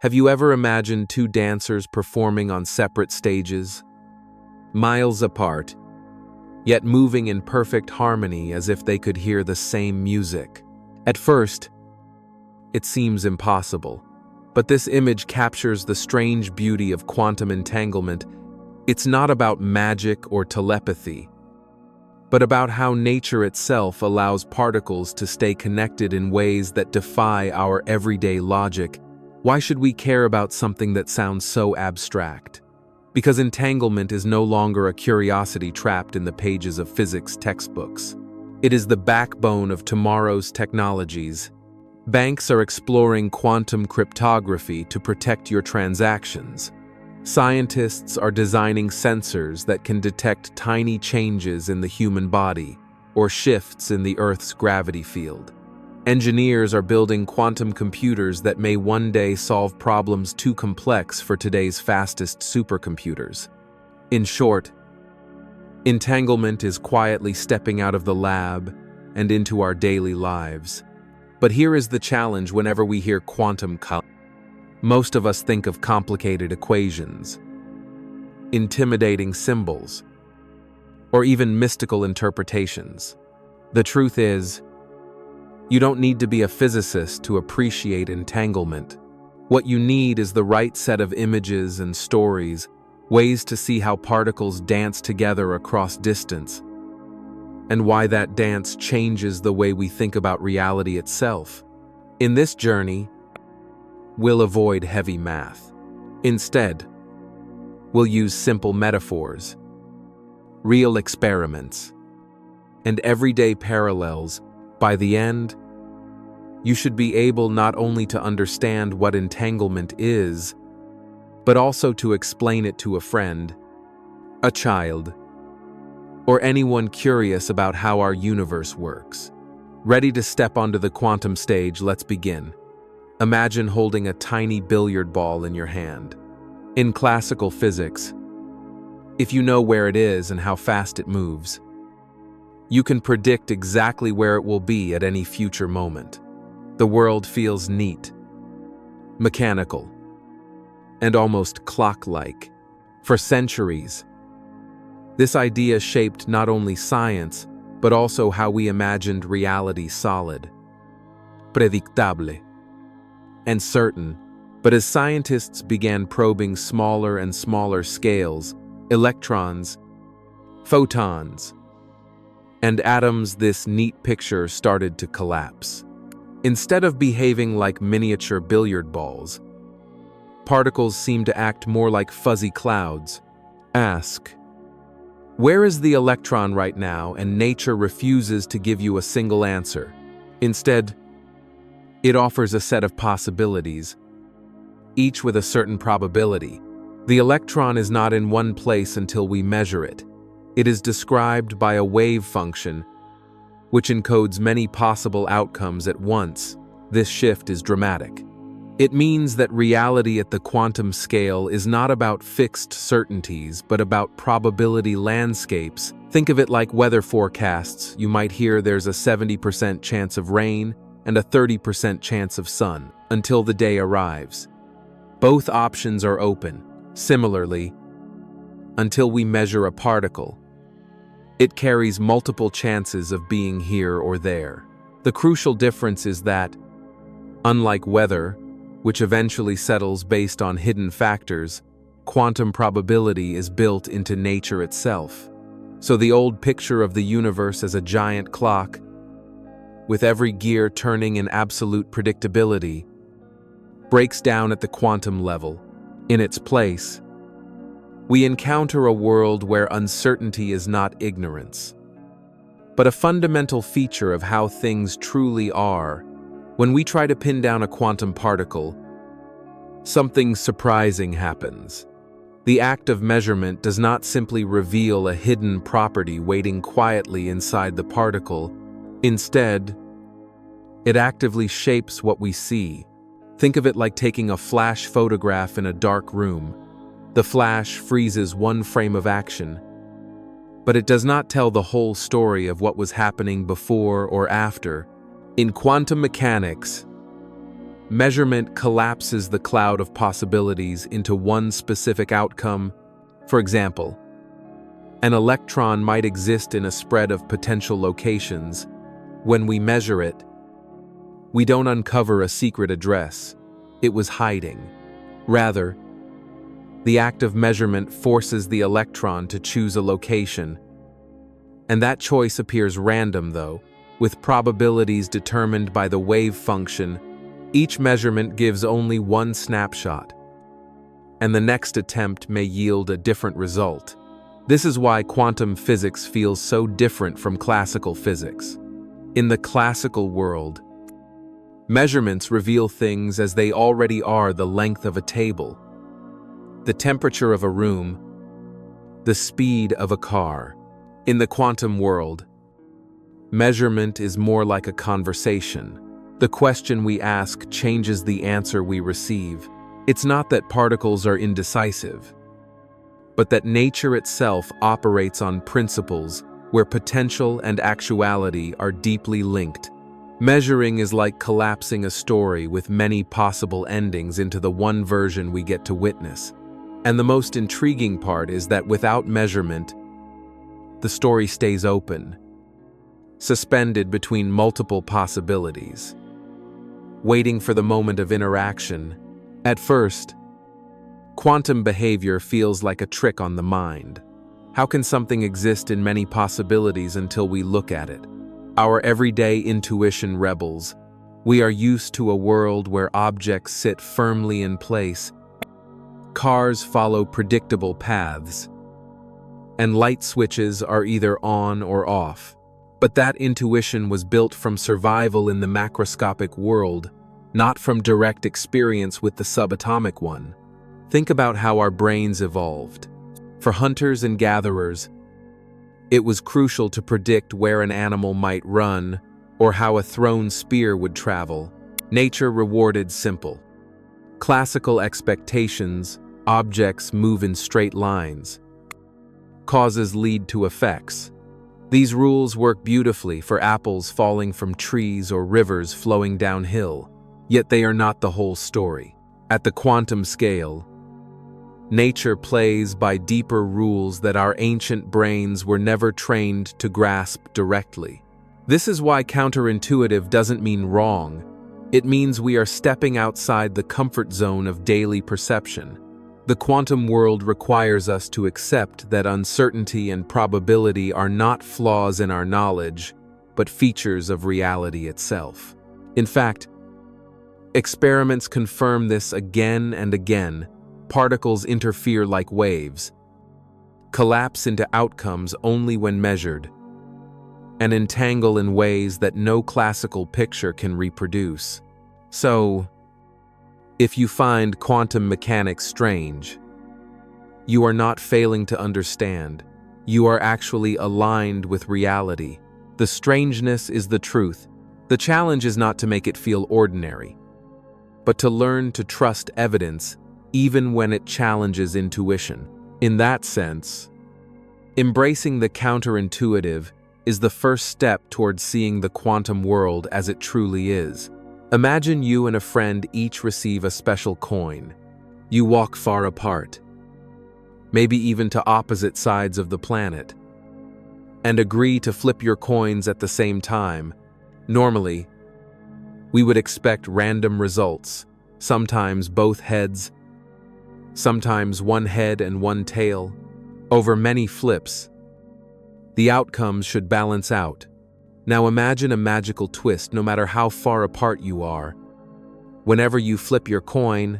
Have you ever imagined two dancers performing on separate stages, miles apart, yet moving in perfect harmony as if they could hear the same music? At first, it seems impossible, but this image captures the strange beauty of quantum entanglement. It's not about magic or telepathy, but about how nature itself allows particles to stay connected in ways that defy our everyday logic. Why should we care about something that sounds so abstract? Because entanglement is no longer a curiosity trapped in the pages of physics textbooks. It is the backbone of tomorrow's technologies. Banks are exploring quantum cryptography to protect your transactions. Scientists are designing sensors that can detect tiny changes in the human body or shifts in the Earth's gravity field. Engineers are building quantum computers that may one day solve problems too complex for today's fastest supercomputers. In short, entanglement is quietly stepping out of the lab and into our daily lives. But here is the challenge: whenever we hear quantum, most of us think of complicated equations, intimidating symbols, or even mystical interpretations. The truth is, you don't need to be a physicist to appreciate entanglement. What you need is the right set of images and stories, ways to see how particles dance together across distance, and why that dance changes the way we think about reality itself. In this journey, we'll avoid heavy math. Instead, we'll use simple metaphors, real experiments, and everyday parallels. By the end, you should be able not only to understand what entanglement is, but also to explain it to a friend, a child, or anyone curious about how our universe works. Ready to step onto the quantum stage? Let's begin. Imagine holding a tiny billiard ball in your hand. In classical physics, if you know where it is and how fast it moves, you can predict exactly where it will be at any future moment. The world feels neat, mechanical, and almost clock-like. For centuries, this idea shaped not only science, but also how we imagined reality: solid, predictable, and certain. But as scientists began probing smaller and smaller scales, electrons, photons, and atoms, this neat picture started to collapse. Instead of behaving like miniature billiard balls, particles seem to act more like fuzzy clouds. Ask, where is the electron right now? And nature refuses to give you a single answer. Instead, it offers a set of possibilities, each with a certain probability. The electron is not in one place until we measure it. It is described by a wave function, which encodes many possible outcomes at once. This shift is dramatic. It means that reality at the quantum scale is not about fixed certainties, but about probability landscapes. Think of it like weather forecasts. You might hear there's a 70% chance of rain and a 30% chance of sun until the day arrives. Both options are open. Similarly, until we measure a particle, it carries multiple chances of being here or there. The crucial difference is that, unlike weather, which eventually settles based on hidden factors, quantum probability is built into nature itself. So the old picture of the universe as a giant clock, with every gear turning in absolute predictability, breaks down at the quantum level. In its place, we encounter a world where uncertainty is not ignorance, but a fundamental feature of how things truly are. When we try to pin down a quantum particle, something surprising happens. The act of measurement does not simply reveal a hidden property waiting quietly inside the particle. Instead, it actively shapes what we see. Think of it like taking a flash photograph in a dark room. The flash freezes one frame of action, but it does not tell the whole story of what was happening before or after. In quantum mechanics, Measurement collapses the cloud of possibilities into one specific outcome. For example, an electron might exist in a spread of potential locations. When we measure it, we don't uncover a secret address it was hiding. Rather, the act of measurement forces the electron to choose a location. And that choice appears random, though, with probabilities determined by the wave function. Each measurement gives only one snapshot, and the next attempt may yield a different result. This is why quantum physics feels so different from classical physics. In the classical world, measurements reveal things as they already are: the length of a table, the temperature of a room, the speed of a car. In the quantum world, measurement is more like a conversation. The question we ask changes the answer we receive. It's not that particles are indecisive, but that nature itself operates on principles where potential and actuality are deeply linked. Measuring is like collapsing a story with many possible endings into the one version we get to witness. And the most intriguing part is that without measurement, the story stays open, suspended between multiple possibilities, waiting for the moment of interaction. At first, quantum behavior feels like a trick on the mind. How can something exist in many possibilities until we look at it? Our everyday intuition rebels. We are used to a world where objects sit firmly in place, cars follow predictable paths, and light switches are either on or off. But that intuition was built from survival in the macroscopic world, not from direct experience with the subatomic one. Think about how our brains evolved. For hunters and gatherers, it was crucial to predict where an animal might run or how a thrown spear would travel. Nature rewarded simple, classical expectations. Objects move in straight lines. Causes lead to effects. These rules work beautifully for apples falling from trees or rivers flowing downhill, yet they are not the whole story. At the quantum scale, nature plays by deeper rules that our ancient brains were never trained to grasp directly. This is why counterintuitive doesn't mean wrong. It means we are stepping outside the comfort zone of daily perception. The quantum world requires us to accept that uncertainty and probability are not flaws in our knowledge, but features of reality itself. In fact, experiments confirm this again and again. Particles interfere like waves, collapse into outcomes only when measured, and entangle in ways that no classical picture can reproduce. So, if you find quantum mechanics strange, you are not failing to understand. You are actually aligned with reality. The strangeness is the truth. The challenge is not to make it feel ordinary, but to learn to trust evidence even when it challenges intuition. In that sense, embracing the counterintuitive is the first step towards seeing the quantum world as it truly is. Imagine you and a friend each receive a special coin. You walk far apart, maybe even to opposite sides of the planet, and agree to flip your coins at the same time. Normally, we would expect random results, sometimes both heads, sometimes one head and one tail. Over many flips, the outcomes should balance out. Now imagine a magical twist. No matter how far apart you are, whenever you flip your coin,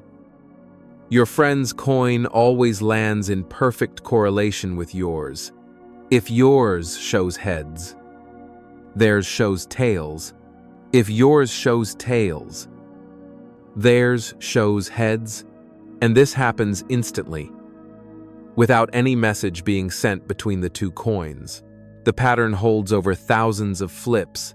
your friend's coin always lands in perfect correlation with yours. If yours shows heads, theirs shows tails. If yours shows tails, theirs shows heads. And this happens instantly, without any message being sent between the two coins. The pattern holds over thousands of flips,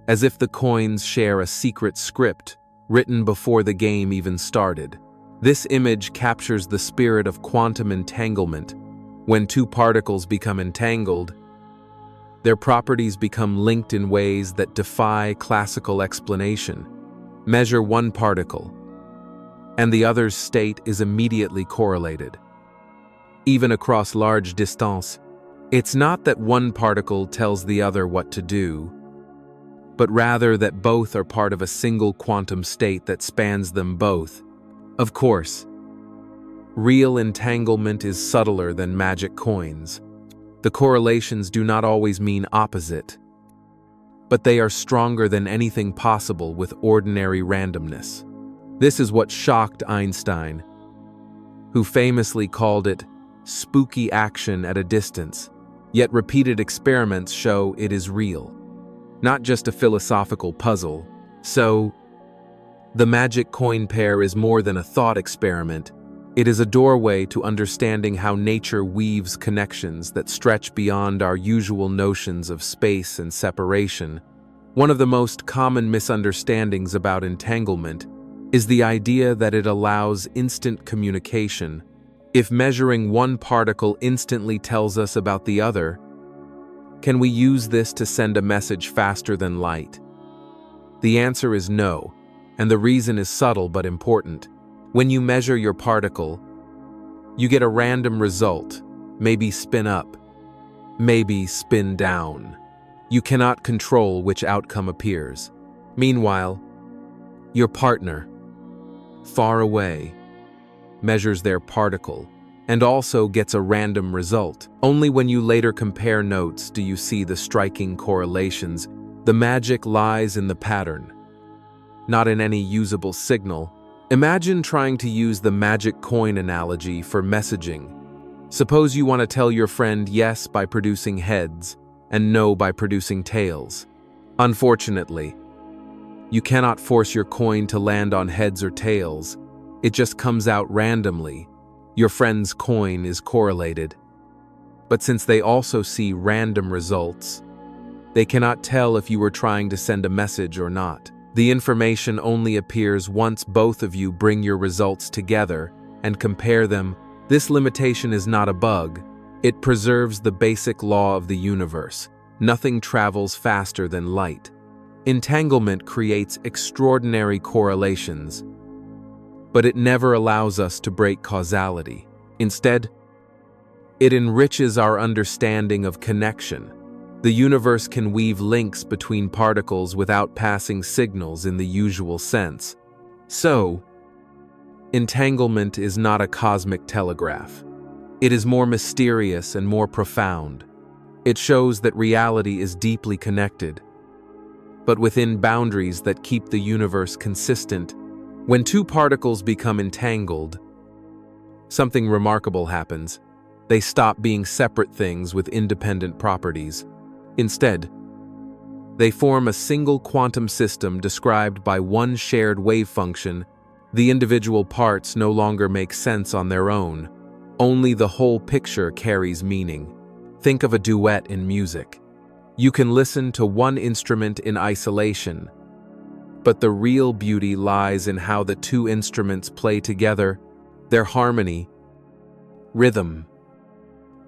as if the coins share a secret script written before the game even started. This image captures the spirit of quantum entanglement. When two particles become entangled, their properties become linked in ways that defy classical explanation. Measure one particle, and the other's state is immediately correlated. Even across large distance, it's not that one particle tells the other what to do, but rather that both are part of a single quantum state that spans them both. Of course, real entanglement is subtler than magic coins. The correlations do not always mean opposite, but they are stronger than anything possible with ordinary randomness. This is what shocked Einstein, who famously called it spooky action at a distance, yet repeated experiments show it is real, not just a philosophical puzzle. So, the magic coin pair is more than a thought experiment. It is a doorway to understanding how nature weaves connections that stretch beyond our usual notions of space and separation. One of the most common misunderstandings about entanglement is the idea that it allows instant communication. If measuring one particle instantly tells us about the other, can we use this to send a message faster than light? The answer is no, and the reason is subtle but important. When you measure your particle, you get a random result, maybe spin up, maybe spin down. You cannot control which outcome appears. Meanwhile, your partner, far away, measures their particle and also gets a random result. Only when you later compare notes do you see the striking correlations. The magic lies in the pattern, not in any usable signal. Imagine trying to use the magic coin analogy for messaging. Suppose you want to tell your friend yes by producing heads and no by producing tails. Unfortunately, you cannot force your coin to land on heads or tails. It just comes out randomly. Your friend's coin is correlated. But since they also see random results, they cannot tell if you were trying to send a message or not. The information only appears once both of you bring your results together and compare them. This limitation is not a bug. It preserves the basic law of the universe. Nothing travels faster than light. Entanglement creates extraordinary correlations, but it never allows us to break causality. Instead, it enriches our understanding of connection. The universe can weave links between particles without passing signals in the usual sense. So, entanglement is not a cosmic telegraph. It is more mysterious and more profound. It shows that reality is deeply connected, but within boundaries that keep the universe consistent. When two particles become entangled, something remarkable happens. They stop being separate things with independent properties. Instead, they form a single quantum system described by one shared wave function. The individual parts no longer make sense on their own. Only the whole picture carries meaning. Think of a duet in music. You can listen to one instrument in isolation, but the real beauty lies in how the two instruments play together. Their harmony, rhythm,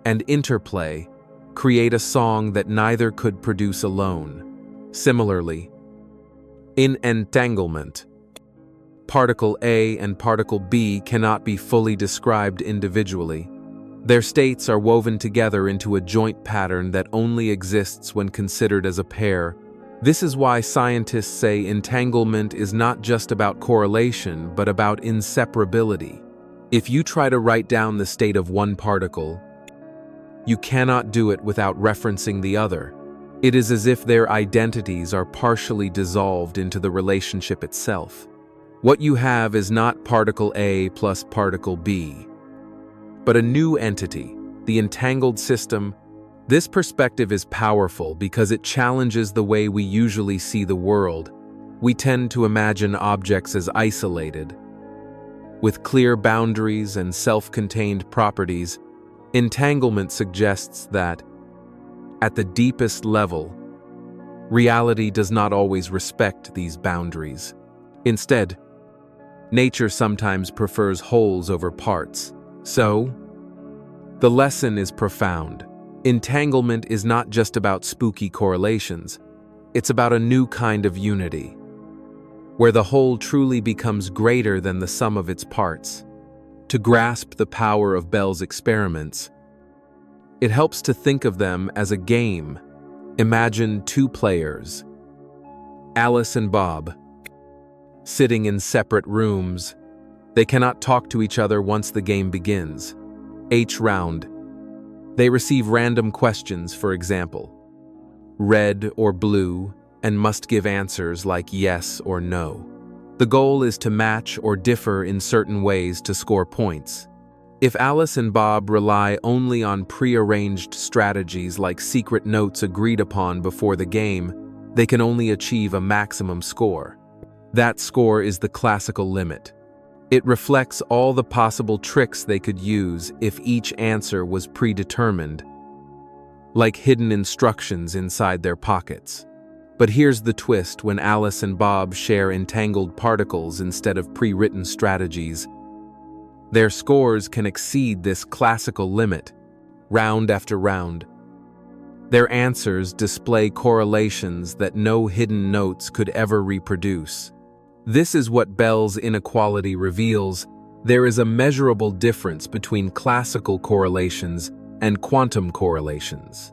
and interplay create a song that neither could produce alone. Similarly, in entanglement, particle A and particle B cannot be fully described individually. Their states are woven together into a joint pattern that only exists when considered as a pair. This is why scientists say entanglement is not just about correlation, but about inseparability. If you try to write down the state of one particle, you cannot do it without referencing the other. It is as if their identities are partially dissolved into the relationship itself. What you have is not particle A plus particle B, but a new entity, the entangled system. This perspective is powerful because it challenges the way we usually see the world. We tend to imagine objects as isolated, with clear boundaries and self-contained properties. Entanglement suggests that, at the deepest level, reality does not always respect these boundaries. Instead, nature sometimes prefers wholes over parts. So, the lesson is profound. Entanglement is not just about spooky correlations. It's about a new kind of unity. where the whole truly becomes greater than the sum of its parts. To grasp the power of Bell's experiments, it helps to think of them as a game. Imagine two players, Alice and Bob, sitting in separate rooms. They cannot talk to each other once the game begins. Each round, they receive random questions, for example, red or blue, and must give answers like yes or no. The goal is to match or differ in certain ways to score points. If Alice and Bob rely only on prearranged strategies like secret notes agreed upon before the game, they can only achieve a maximum score. That score is the classical limit. It reflects all the possible tricks they could use if each answer was predetermined, like hidden instructions inside their pockets. But here's the twist: when Alice and Bob share entangled particles instead of pre-written strategies, their scores can exceed this classical limit, round after round. Their answers display correlations that no hidden notes could ever reproduce. This is what Bell's inequality reveals. There is a measurable difference between classical correlations and quantum correlations.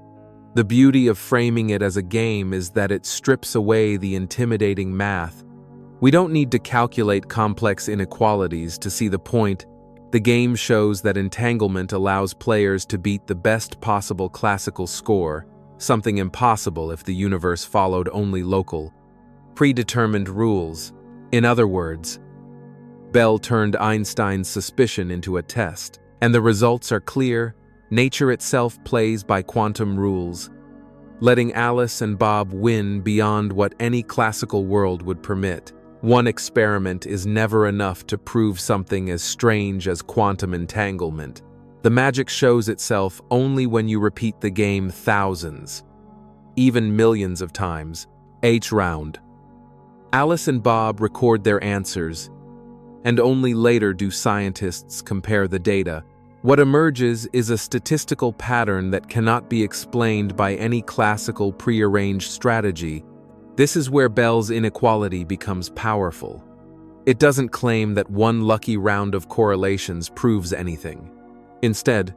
The beauty of framing it as a game is that it strips away the intimidating math. We don't need to calculate complex inequalities to see the point. The game shows that entanglement allows players to beat the best possible classical score, something impossible if the universe followed only local, predetermined rules. In other words, Bell turned Einstein's suspicion into a test, and the results are clear. Nature itself plays by quantum rules, letting Alice and Bob win beyond what any classical world would permit. One experiment is never enough to prove something as strange as quantum entanglement. The magic shows itself only when you repeat the game thousands, even millions of times. Each round, Alice and Bob record their answers, and only later do scientists compare the data. What emerges is a statistical pattern that cannot be explained by any classical prearranged strategy. This is where Bell's inequality becomes powerful. It doesn't claim that one lucky round of correlations proves anything. Instead,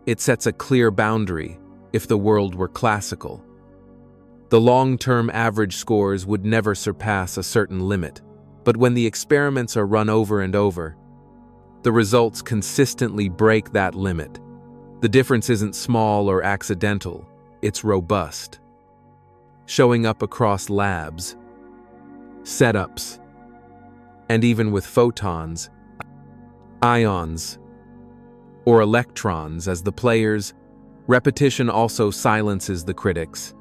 it sets a clear boundary. If the world were classical, the long-term average scores would never surpass a certain limit. But when the experiments are run over and over, the results consistently break that limit. The difference isn't small or accidental, it's robust, showing up across labs, setups, and even with photons, ions, or electrons as the players. Repetition also silences the critics.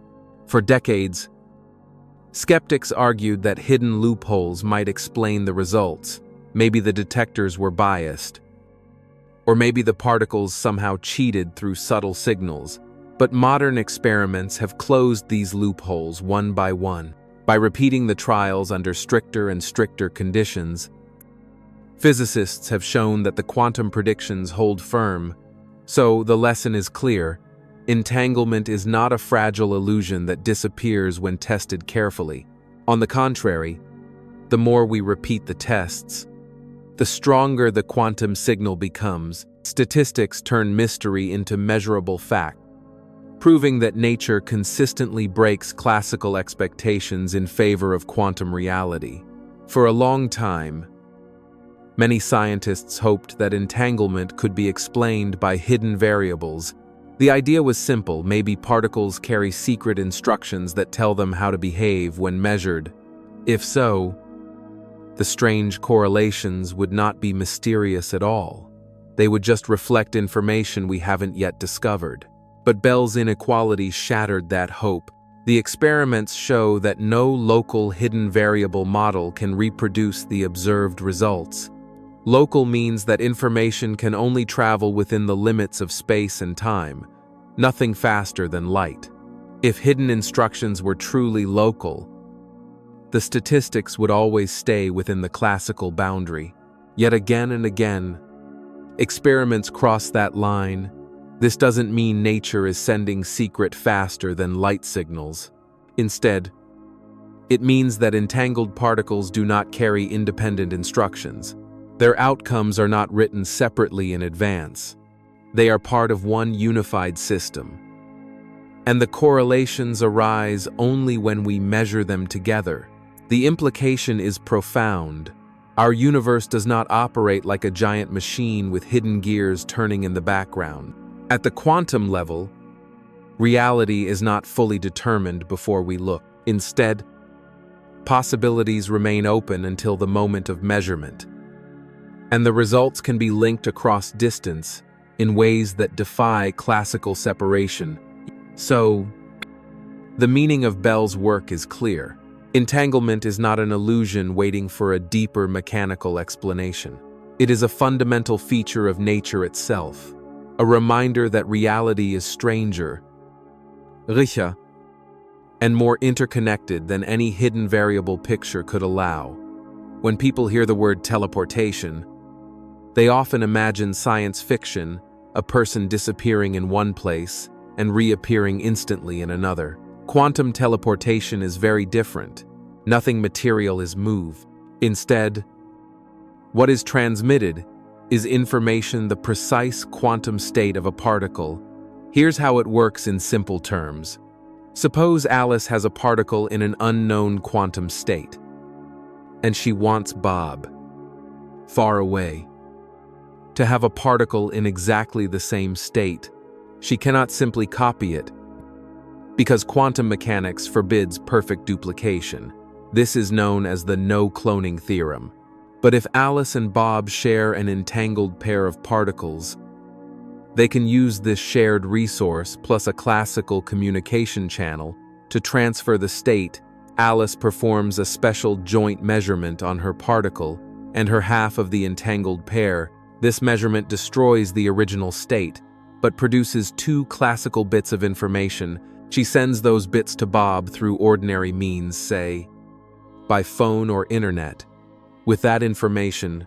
For decades, skeptics argued that hidden loopholes might explain the results. Maybe the detectors were biased, or maybe the particles somehow cheated through subtle signals. But modern experiments have closed these loopholes one by one. By repeating the trials under stricter and stricter conditions, physicists have shown that the quantum predictions hold firm. So the lesson is clear: entanglement is not a fragile illusion that disappears when tested carefully. On the contrary, the more we repeat the tests, the stronger the quantum signal becomes. Statistics turn mystery into measurable fact, proving that nature consistently breaks classical expectations in favor of quantum reality. For a long time, many scientists hoped that entanglement could be explained by hidden variables. The idea was simple: maybe particles carry secret instructions that tell them how to behave when measured. If so, the strange correlations would not be mysterious at all. They would just reflect information we haven't yet discovered. But Bell's inequality shattered that hope. The experiments show that no local hidden variable model can reproduce the observed results. Local means that information can only travel within the limits of space and time, nothing faster than light. If hidden instructions were truly local, the statistics would always stay within the classical boundary. Yet again and again, experiments cross that line. This doesn't mean nature is sending secret faster than light signals. Instead, It means that entangled particles do not carry independent instructions. Their outcomes are not written separately in advance. They are part of one unified system. And the correlations arise only when we measure them together. The implication is profound. Our universe does not operate like a giant machine with hidden gears turning in the background. At the quantum level, reality is not fully determined before we look. Instead, possibilities remain open until the moment of measurement. And the results can be linked across distance in ways that defy classical separation. So, the meaning of Bell's work is clear. Entanglement is not an illusion waiting for a deeper mechanical explanation. It is a fundamental feature of nature itself, a reminder that reality is stranger, richer, and more interconnected than any hidden variable picture could allow. When people hear the word teleportation, they often imagine science fiction, a person disappearing in one place and reappearing instantly in another. Quantum teleportation is very different. Nothing material is moved. Instead, what is transmitted is information, the precise quantum state of a particle. Here's how it works in simple terms. Suppose Alice has a particle in an unknown quantum state, and she wants Bob, far away, to have a particle in exactly the same state. She cannot simply copy it, because quantum mechanics forbids perfect duplication. This is known as the no-cloning theorem. But if Alice and Bob share an entangled pair of particles, they can use this shared resource plus a classical communication channel to transfer the state. Alice performs a special joint measurement on her particle and her half of the entangled pair. This measurement destroys the original state, but produces two classical bits of information. She sends those bits to Bob through ordinary means, say, by phone or internet. With that information,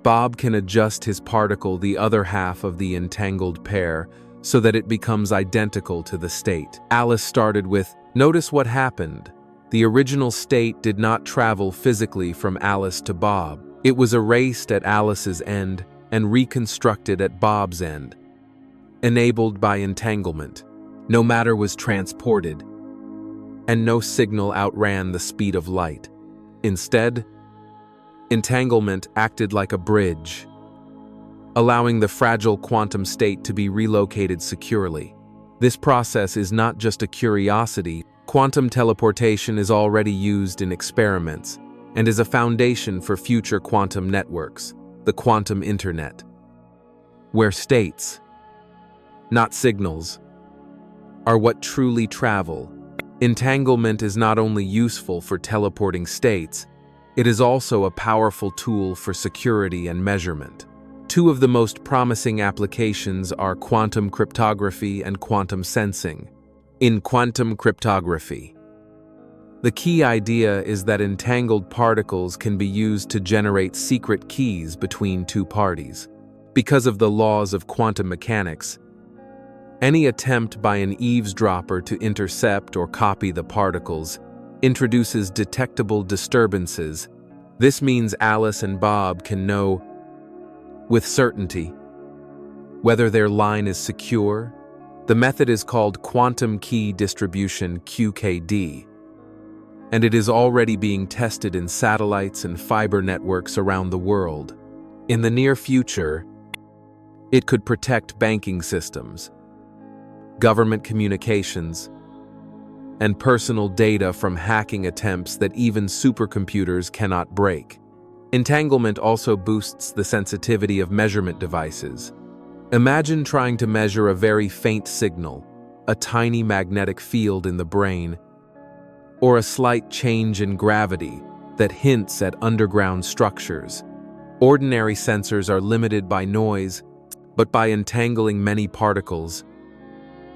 Bob can adjust his particle, the other half of the entangled pair, so that it becomes identical to the state. Alice started with, notice what happened. The original state did not travel physically from Alice to Bob. It was erased at Alice's end and reconstructed at Bob's end. Enabled by entanglement, no matter was transported, and no signal outran the speed of light. Instead, entanglement acted like a bridge, allowing the fragile quantum state to be relocated securely. This process is not just a curiosity. Quantum teleportation is already used in experiments and is a foundation for future quantum networks, the quantum internet, where states, not signals, are what truly travel. Entanglement is not only useful for teleporting states, it is also a powerful tool for security and measurement. Two of the most promising applications are quantum cryptography and quantum sensing. In quantum cryptography, the key idea is that entangled particles can be used to generate secret keys between two parties. Because of the laws of quantum mechanics, any attempt by an eavesdropper to intercept or copy the particles introduces detectable disturbances. This means Alice and Bob can know with certainty whether their line is secure. The method is called quantum key distribution, QKD, and it is already being tested in satellites and fiber networks around the world. In the near future, it could protect banking systems, government communications, and personal data from hacking attempts that even supercomputers cannot break. Entanglement also boosts the sensitivity of measurement devices. Imagine trying to measure a very faint signal, a tiny magnetic field in the brain, or a slight change in gravity that hints at underground structures. Ordinary sensors are limited by noise, but by entangling many particles,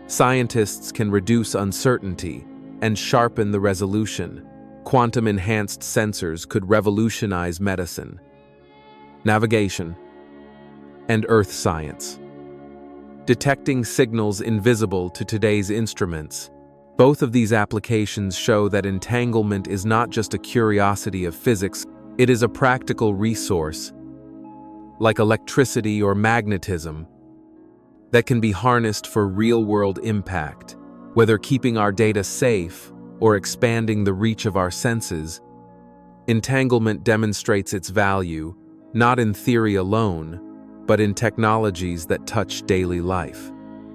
scientists can reduce uncertainty and sharpen the resolution. Quantum-enhanced sensors could revolutionize medicine, navigation, and earth science, detecting signals invisible to today's instruments. Both of these applications show that entanglement is not just a curiosity of physics, it is a practical resource, like electricity or magnetism, that can be harnessed for real-world impact. Whether keeping our data safe or expanding the reach of our senses, entanglement demonstrates its value, not in theory alone, but in technologies that touch daily life.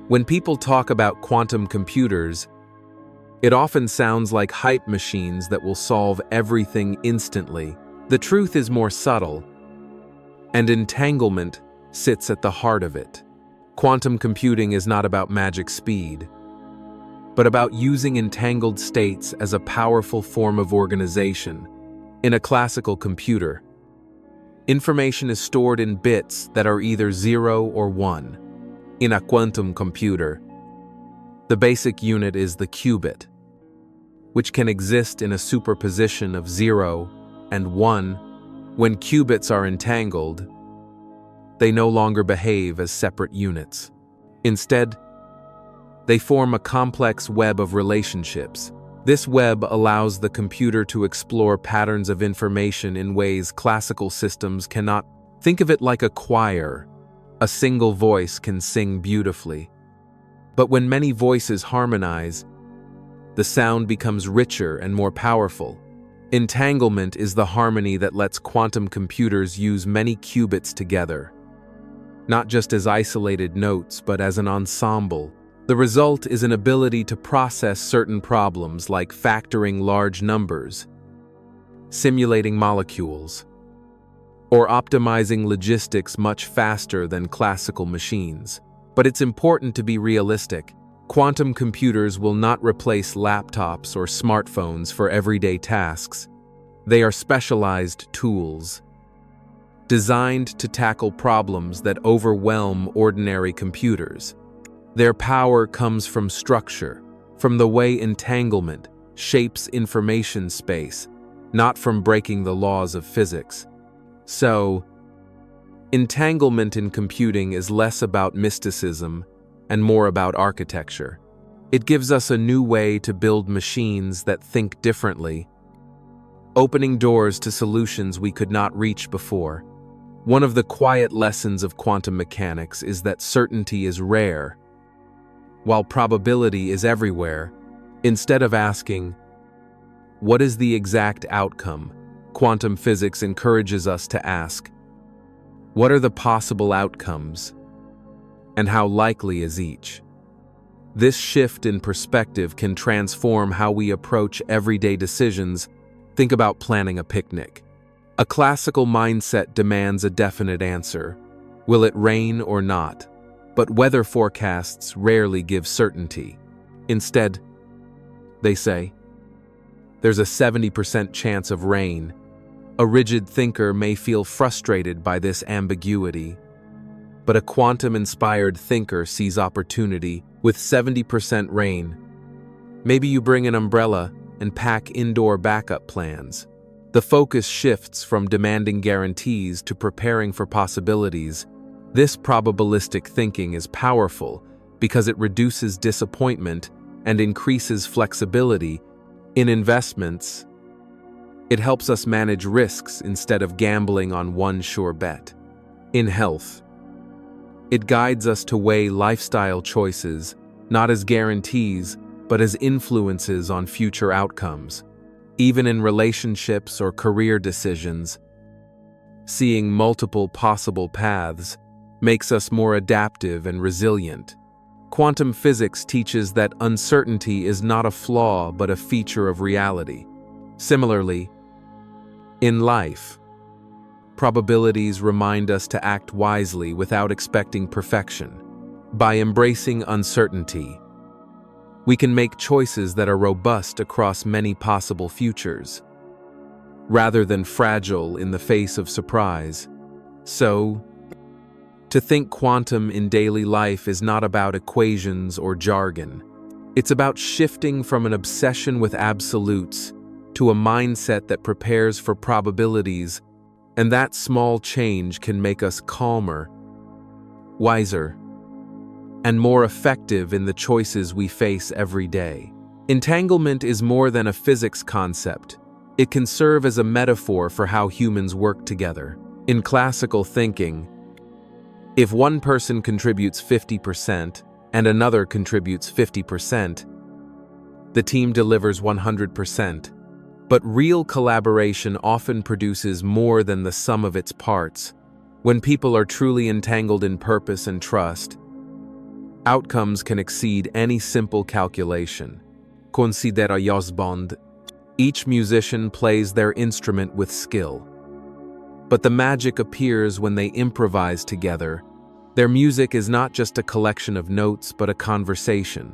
When people talk about quantum computers, it often sounds like hype machines that will solve everything instantly. The truth is more subtle, and entanglement sits at the heart of it. Quantum computing is not about magic speed, but about using entangled states as a powerful form of organization. In a classical computer, information is stored in bits that are either 0 or 1. In a quantum computer, the basic unit is the qubit, which can exist in a superposition of 0 and 1. When qubits are entangled, they no longer behave as separate units. Instead, they form a complex web of relationships. This web allows the computer to explore patterns of information in ways classical systems cannot. Think of it like a choir. A single voice can sing beautifully. But when many voices harmonize, the sound becomes richer and more powerful. Entanglement is the harmony that lets quantum computers use many qubits together, not just as isolated notes, but as an ensemble. The result is an ability to process certain problems like factoring large numbers, simulating molecules, or optimizing logistics much faster than classical machines. But it's important to be realistic. Quantum computers will not replace laptops or smartphones for everyday tasks. They are specialized tools, designed to tackle problems that overwhelm ordinary computers. Their power comes from structure, from the way entanglement shapes information space, not from breaking the laws of physics. So, entanglement in computing is less about mysticism and more about architecture. It gives us a new way to build machines that think differently, opening doors to solutions we could not reach before. One of the quiet lessons of quantum mechanics is that certainty is rare, while probability is everywhere. Instead of asking, "What is the exact outcome?" quantum physics encourages us to ask, "What are the possible outcomes, and how likely is each?" This shift in perspective can transform how we approach everyday decisions. Think about planning a picnic. A classical mindset demands a definite answer. Will it rain or not? But weather forecasts rarely give certainty. Instead, they say, there's a 70% chance of rain. A rigid thinker may feel frustrated by this ambiguity, but a quantum-inspired thinker sees opportunity. With 70% rain, maybe you bring an umbrella and pack indoor backup plans. The focus shifts from demanding guarantees to preparing for possibilities. This probabilistic thinking is powerful because it reduces disappointment and increases flexibility. In investments, it helps us manage risks instead of gambling on one sure bet. In health, it guides us to weigh lifestyle choices, not as guarantees, but as influences on future outcomes. Even in relationships or career decisions, seeing multiple possible paths makes us more adaptive and resilient. Quantum physics teaches that uncertainty is not a flaw but a feature of reality. Similarly, in life, probabilities remind us to act wisely without expecting perfection. By embracing uncertainty, we can make choices that are robust across many possible futures, rather than fragile in the face of surprise. So, to think quantum in daily life is not about equations or jargon. It's about shifting from an obsession with absolutes to a mindset that prepares for probabilities, and that small change can make us calmer, wiser, and more effective in the choices we face every day. Entanglement is more than a physics concept. It can serve as a metaphor for how humans work together. In classical thinking, if one person contributes 50% and another contributes 50%, the team delivers 100%. But real collaboration often produces more than the sum of its parts. When people are truly entangled in purpose and trust, outcomes can exceed any simple calculation. Considera Josbond. Each musician plays their instrument with skill. But the magic appears when they improvise together. Their music is not just a collection of notes, but a conversation,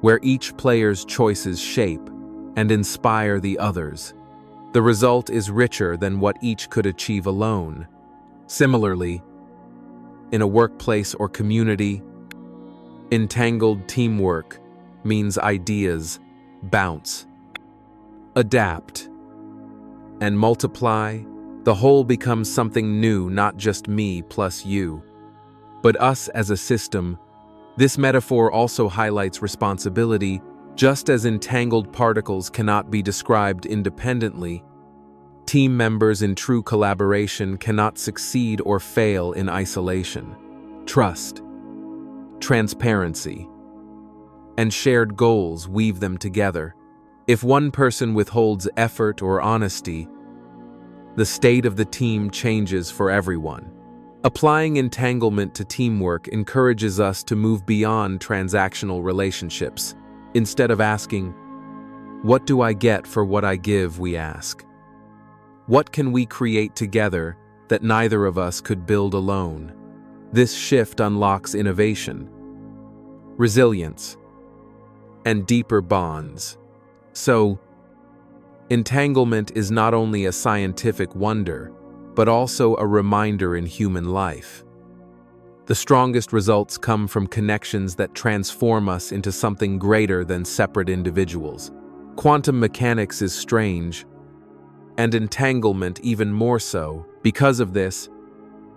where each player's choices shape and inspire the others. The result is richer than what each could achieve alone. Similarly, in a workplace or community, entangled teamwork means ideas bounce, adapt, and multiply. The whole becomes something new, not just me plus you, but us as a system. This metaphor also highlights responsibility. Just as entangled particles cannot be described independently, team members in true collaboration cannot succeed or fail in isolation. Trust, transparency, and shared goals weave them together. If one person withholds effort or honesty, the state of the team changes for everyone. Applying entanglement to teamwork encourages us to move beyond transactional relationships. Instead of asking, "What do I get for what I give?" we ask, "What can we create together that neither of us could build alone?" This shift unlocks innovation, resilience, and deeper bonds. So, entanglement is not only a scientific wonder, but also a reminder in human life. The strongest results come from connections that transform us into something greater than separate individuals. Quantum mechanics is strange, and entanglement even more so. Because of this,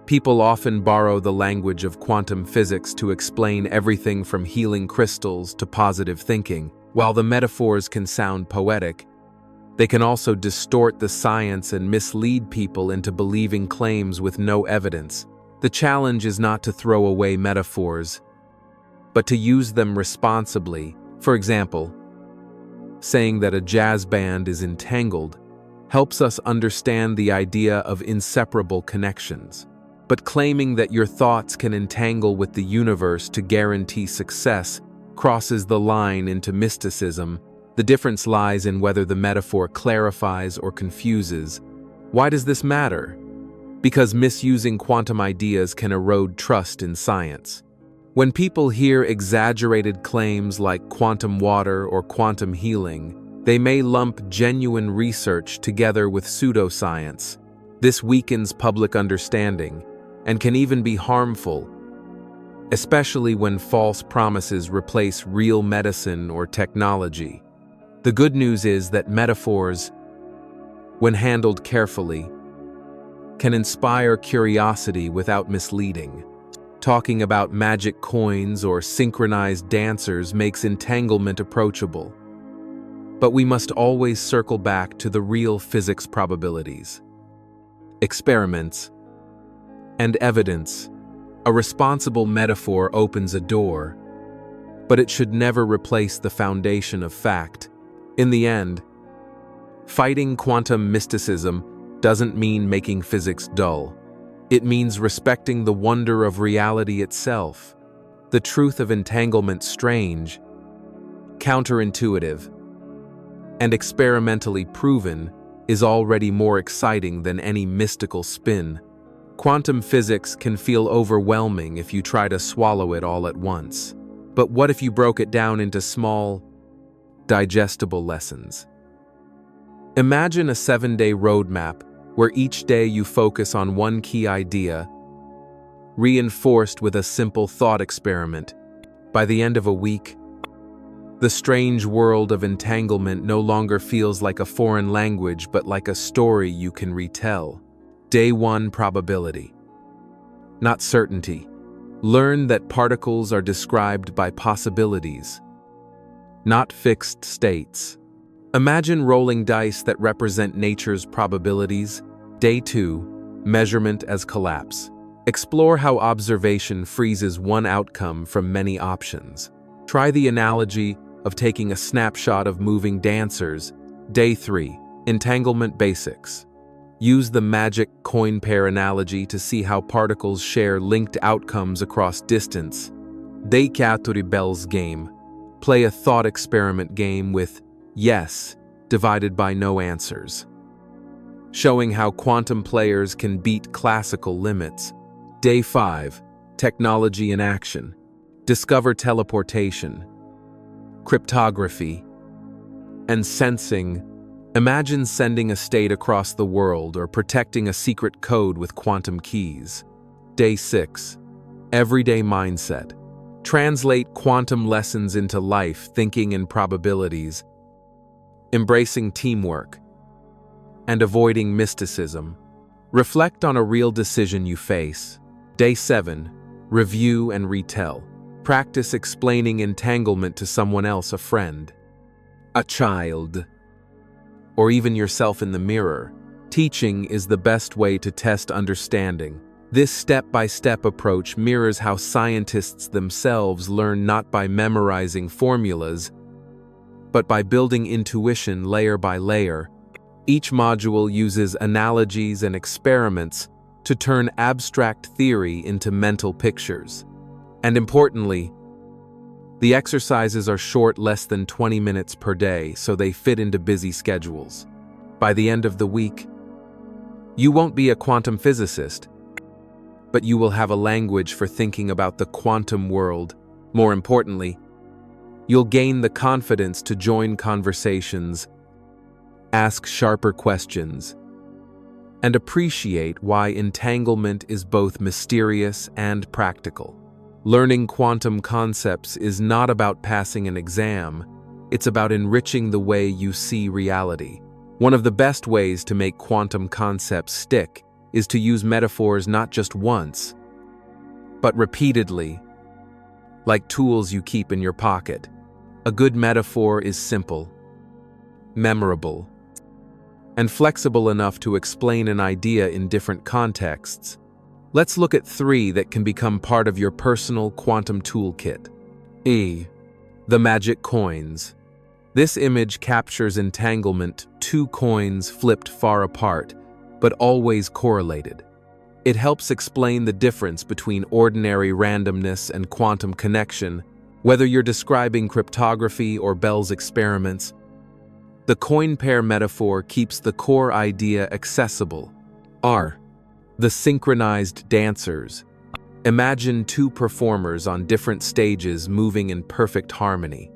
people often borrow the language of quantum physics to explain everything from healing crystals to positive thinking. While the metaphors can sound poetic, they can also distort the science and mislead people into believing claims with no evidence. The challenge is not to throw away metaphors, but to use them responsibly. For example, saying that a jazz band is entangled helps us understand the idea of inseparable connections. But claiming that your thoughts can entangle with the universe to guarantee success crosses the line into mysticism. The difference lies in whether the metaphor clarifies or confuses. Why does this matter? Because misusing quantum ideas can erode trust in science. When people hear exaggerated claims like quantum water or quantum healing, they may lump genuine research together with pseudoscience. This weakens public understanding and can even be harmful, especially when false promises replace real medicine or technology. The good news is that metaphors, when handled carefully, can inspire curiosity without misleading. Talking about magic coins or synchronized dancers makes entanglement approachable. But we must always circle back to the real physics probabilities, experiments, and evidence. A responsible metaphor opens a door, but it should never replace the foundation of fact. In the end, fighting quantum mysticism doesn't mean making physics dull. It means respecting the wonder of reality itself. The truth of entanglement strange, counterintuitive, and experimentally proven is already more exciting than any mystical spin. Quantum physics can feel overwhelming if you try to swallow it all at once. But what if you broke it down into small, digestible lessons? Imagine a 7-day roadmap where each day you focus on one key idea, reinforced with a simple thought experiment. By the end of a week, the strange world of entanglement no longer feels like a foreign language, but like a story you can retell. Day 1, probability, not certainty. Learn that particles are described by possibilities, not fixed states. Imagine rolling dice that represent nature's probabilities. Day 2, measurement as collapse. Explore how observation freezes one outcome from many options. Try the analogy of taking a snapshot of moving dancers. Day 3, entanglement basics. Use the magic coin pair analogy to see how particles share linked outcomes across distance. Day 4, Bell's game. Play a thought experiment game with yes divided by no answers, showing how quantum players can beat classical limits. Day 5, technology in action. Discover teleportation, cryptography, and sensing. Imagine sending a state across the world or protecting a secret code with quantum keys. Day 6, everyday mindset. Translate quantum lessons into life, thinking in probabilities, embracing teamwork, and avoiding mysticism. Reflect on a real decision you face. Day 7, review and retell. Practice explaining entanglement to someone else, a friend, a child, or even yourself in the mirror. Teaching is the best way to test understanding. This step-by-step approach mirrors how scientists themselves learn, not by memorizing formulas, but by building intuition layer by layer. Each module uses analogies and experiments to turn abstract theory into mental pictures. And importantly, the exercises are short, less than 20 minutes per day, so they fit into busy schedules. By the end of the week, you won't be a quantum physicist, but you will have a language for thinking about the quantum world. More importantly, you'll gain the confidence to join conversations, ask sharper questions, and appreciate why entanglement is both mysterious and practical. Learning quantum concepts is not about passing an exam, it's about enriching the way you see reality. One of the best ways to make quantum concepts stick is to use metaphors not just once, but repeatedly, like tools you keep in your pocket. A good metaphor is simple, memorable, and flexible enough to explain an idea in different contexts. Let's look at 3 that can become part of your personal quantum toolkit. The magic coins. This image captures entanglement, 2 coins flipped far apart, but always correlated. It helps explain the difference between ordinary randomness and quantum connection, whether you're describing cryptography or Bell's experiments. The coin pair metaphor keeps the core idea accessible. The synchronized dancers. Imagine 2 performers on different stages moving in perfect harmony.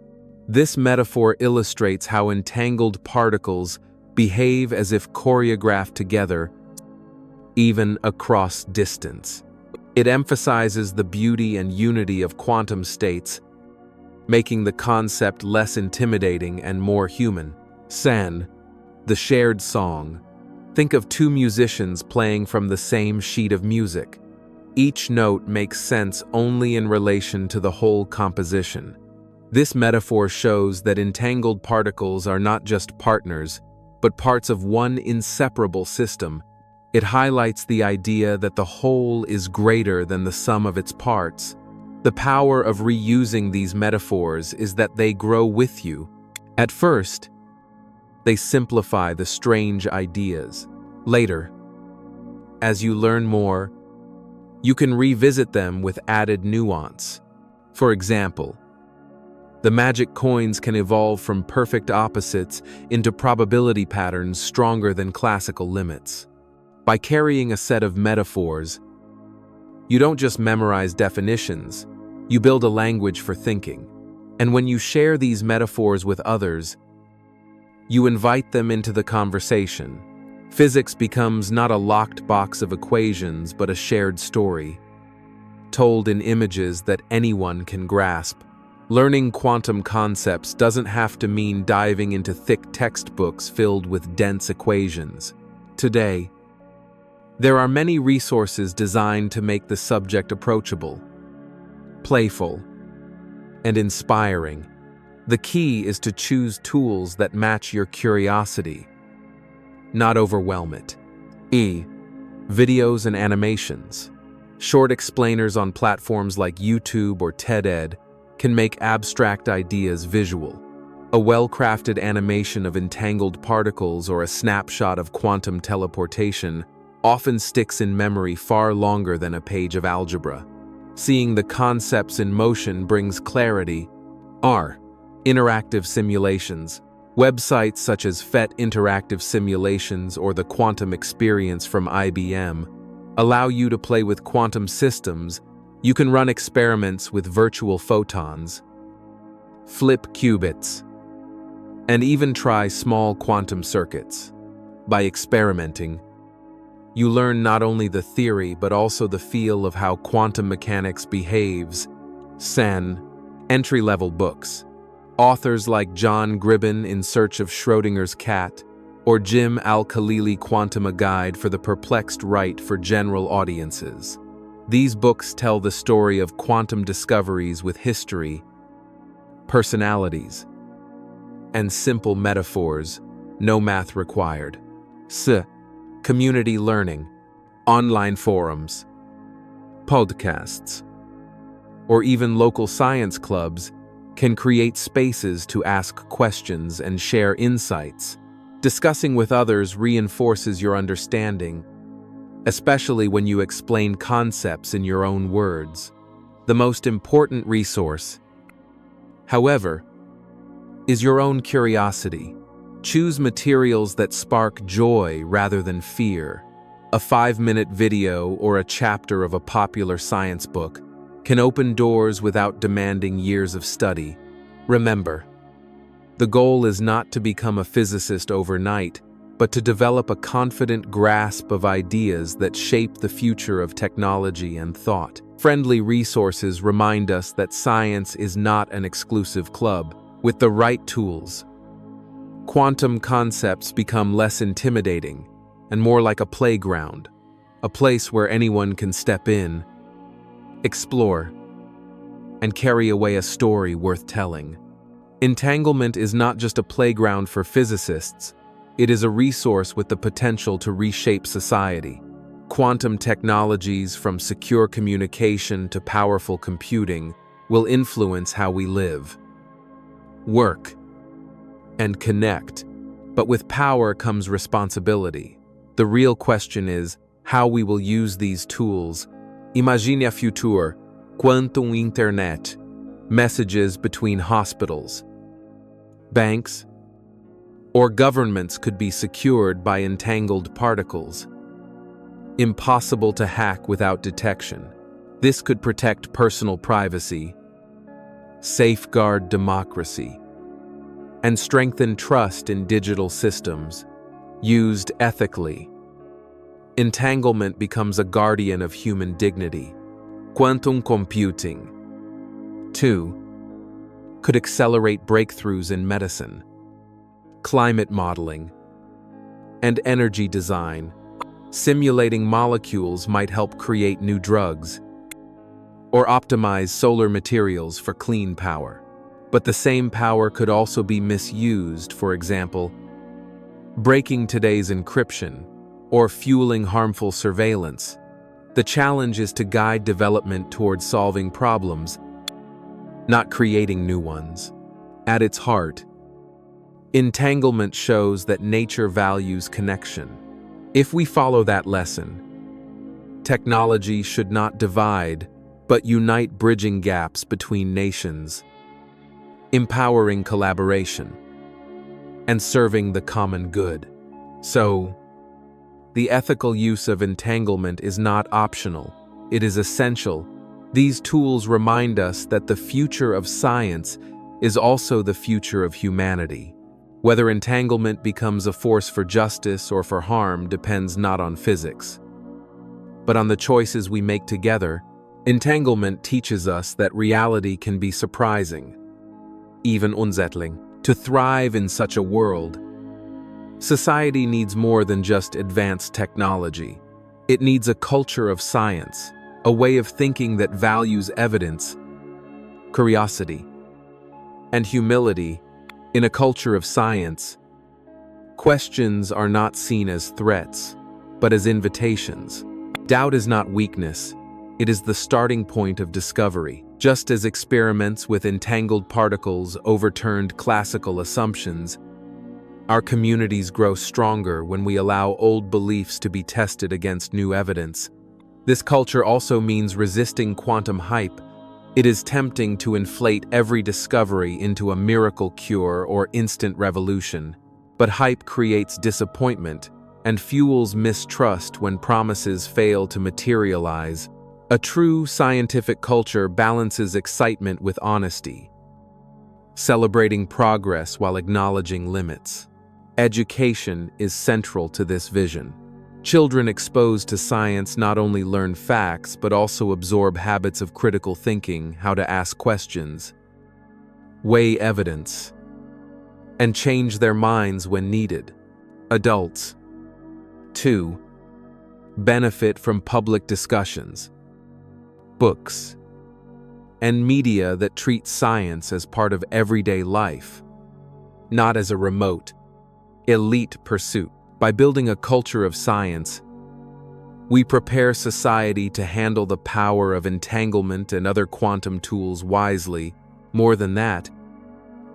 This metaphor illustrates how entangled particles behave as if choreographed together, even across distance. It emphasizes the beauty and unity of quantum states, making the concept less intimidating and more human. The shared song. Think of 2 musicians playing from the same sheet of music. Each note makes sense only in relation to the whole composition. This metaphor shows that entangled particles are not just partners, but parts of one inseparable system. It highlights the idea that the whole is greater than the sum of its parts. The power of reusing these metaphors is that they grow with you. At first, they simplify the strange ideas. Later, as you learn more, you can revisit them with added nuance. For example, the magic coins can evolve from perfect opposites into probability patterns stronger than classical limits. By carrying a set of metaphors, you don't just memorize definitions, you build a language for thinking. And when you share these metaphors with others, you invite them into the conversation. Physics becomes not a locked box of equations, but a shared story, told in images that anyone can grasp. Learning quantum concepts doesn't have to mean diving into thick textbooks filled with dense equations. Today, there are many resources designed to make the subject approachable, playful, and inspiring. The key is to choose tools that match your curiosity, not overwhelm it. Videos and animations. Short explainers on platforms like YouTube or TED-Ed can make abstract ideas visual. A well-crafted animation of entangled particles or a snapshot of quantum teleportation often sticks in memory far longer than a page of algebra. Seeing the concepts in motion brings clarity. Interactive simulations. Websites such as PhET Interactive Simulations or the Quantum Experience from IBM allow you to play with quantum systems. You can run experiments with virtual photons, flip qubits, and even try small quantum circuits. By experimenting, you learn not only the theory but also the feel of how quantum mechanics behaves. Entry-level books. Authors like John Gribben in Search of Schrödinger's Cat or Jim Al-Khalili Quantum: A Guide for the Perplexed Right for general audiences. These books tell the story of quantum discoveries with history, personalities, and simple metaphors, no math required. Community learning, online forums, podcasts, or even local science clubs can create spaces to ask questions and share insights. Discussing with others reinforces your understanding, especially when you explain concepts in your own words. The most important resource, however, is your own curiosity. Choose materials that spark joy rather than fear. A 5-minute video or a chapter of a popular science book can open doors without demanding years of study. Remember, the goal is not to become a physicist overnight, but to develop a confident grasp of ideas that shape the future of technology and thought. Friendly resources remind us that science is not an exclusive club. With the right tools, quantum concepts become less intimidating and more like a playground, a place where anyone can step in, explore, and carry away a story worth telling. Entanglement is not just a playground for physicists, it is a resource with the potential to reshape society. Quantum technologies, from secure communication to powerful computing, will influence how we live, work, and connect. But with power comes responsibility. The real question is how we will use these tools. Imagine a future, quantum internet, messages between hospitals, banks, or governments could be secured by entangled particles, impossible to hack without detection. This could protect personal privacy, safeguard democracy, and strengthen trust in digital systems. Used ethically, entanglement becomes a guardian of human dignity. Quantum computing, too, could accelerate breakthroughs in medicine, climate modeling, and energy design. Simulating molecules might help create new drugs or optimize solar materials for clean power. But the same power could also be misused, for example, breaking today's encryption or fueling harmful surveillance. The challenge is to guide development towards solving problems, not creating new ones. At its heart, entanglement shows that nature values connection. If we follow that lesson, technology should not divide, but unite, bridging gaps between nations, empowering collaboration, and serving the common good. So, the ethical use of entanglement is not optional, it is essential. These tools remind us that the future of science is also the future of humanity. Whether entanglement becomes a force for justice or for harm depends not on physics, but on the choices we make together. Entanglement teaches us that reality can be surprising, even unsettling. To thrive in such a world, society needs more than just advanced technology. It needs a culture of science, a way of thinking that values evidence, curiosity, and humility. In a culture of science, questions are not seen as threats, but as invitations. Doubt is not weakness, it is the starting point of discovery. Just as experiments with entangled particles overturned classical assumptions, our communities grow stronger when we allow old beliefs to be tested against new evidence. This culture also means resisting quantum hype. It is tempting to inflate every discovery into a miracle cure or instant revolution. But hype creates disappointment and fuels mistrust when promises fail to materialize. A true scientific culture balances excitement with honesty, celebrating progress while acknowledging limits. Education is central to this vision. Children exposed to science not only learn facts but also absorb habits of critical thinking, how to ask questions, weigh evidence, and change their minds when needed. Adults, too, benefit from public discussions, books, and media that treat science as part of everyday life, not as a remote, elite pursuit. By building a culture of science, we prepare society to handle the power of entanglement and other quantum tools wisely. More than that,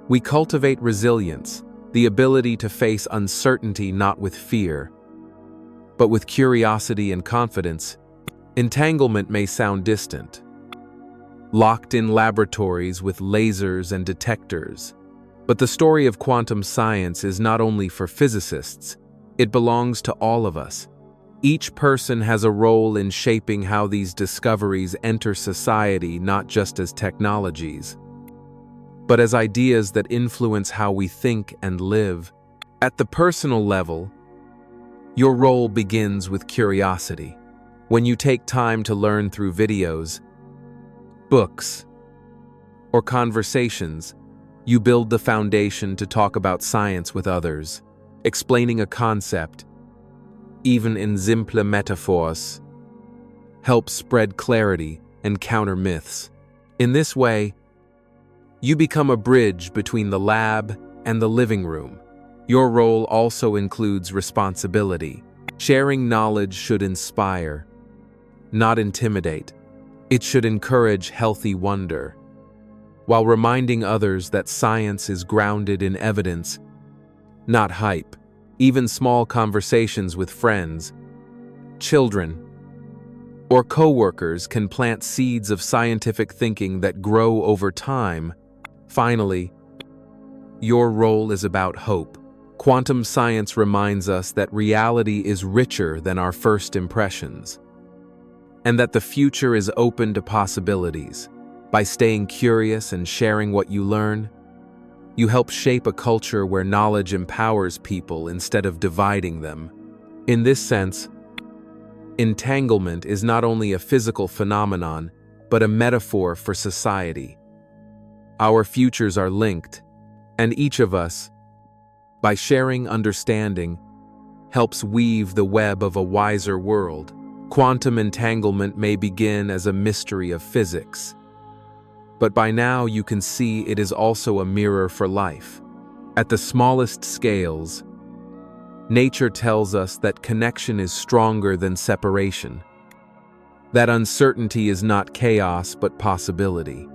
we cultivate resilience, the ability to face uncertainty not with fear, but with curiosity and confidence. Entanglement may sound distant, locked in laboratories with lasers and detectors, but the story of quantum science is not only for physicists, it belongs to all of us. Each person has a role in shaping how these discoveries enter society, not just as technologies, but as ideas that influence how we think and live. At the personal level, your role begins with curiosity. When you take time to learn through videos, books, or conversations, you build the foundation to talk about science with others. Explaining a concept, even in simple metaphors, helps spread clarity and counter myths. In this way, you become a bridge between the lab and the living room. Your role also includes responsibility. Sharing knowledge should inspire, not intimidate. It should encourage healthy wonder, while reminding others that science is grounded in evidence, not hype. Even small conversations with friends, children, or co-workers can plant seeds of scientific thinking that grow over time. Finally, your role is about hope. Quantum science reminds us that reality is richer than our first impressions, and that the future is open to possibilities. By staying curious and sharing what you learn, you help shape a culture where knowledge empowers people instead of dividing them. In this sense, entanglement is not only a physical phenomenon, but a metaphor for society. Our futures are linked, and each of us, by sharing understanding, helps weave the web of a wiser world. Quantum entanglement may begin as a mystery of physics, but by now you can see it is also a mirror for life. At the smallest scales, nature tells us that connection is stronger than separation, that uncertainty is not chaos but possibility,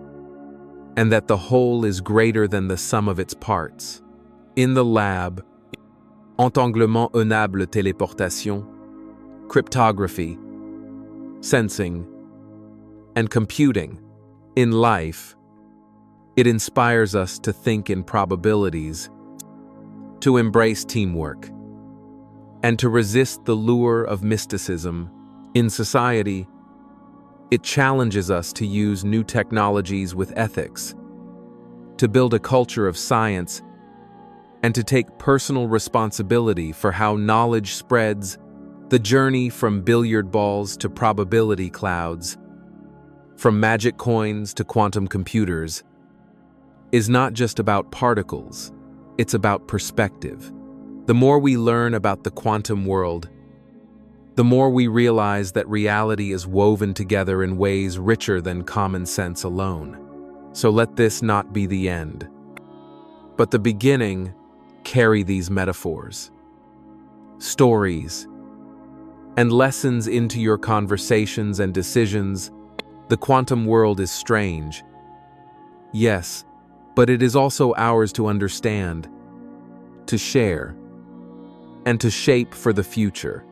and that the whole is greater than the sum of its parts. In the lab, entanglement, enable téléportation, cryptography, sensing, and computing. In life, it inspires us to think in probabilities, to embrace teamwork, and to resist the lure of mysticism. In society, it challenges us to use new technologies with ethics, to build a culture of science, and to take personal responsibility for how knowledge spreads. The journey from billiard balls to probability clouds, from magic coins to quantum computers, is not just about particles, it's about perspective. The more we learn about the quantum world, the more we realize that reality is woven together in ways richer than common sense alone. So let this not be the end. but the beginning, carry these metaphors, stories, and lessons into your conversations and decisions. The quantum world is strange, yes, but it is also ours to understand, to share, and to shape for the future.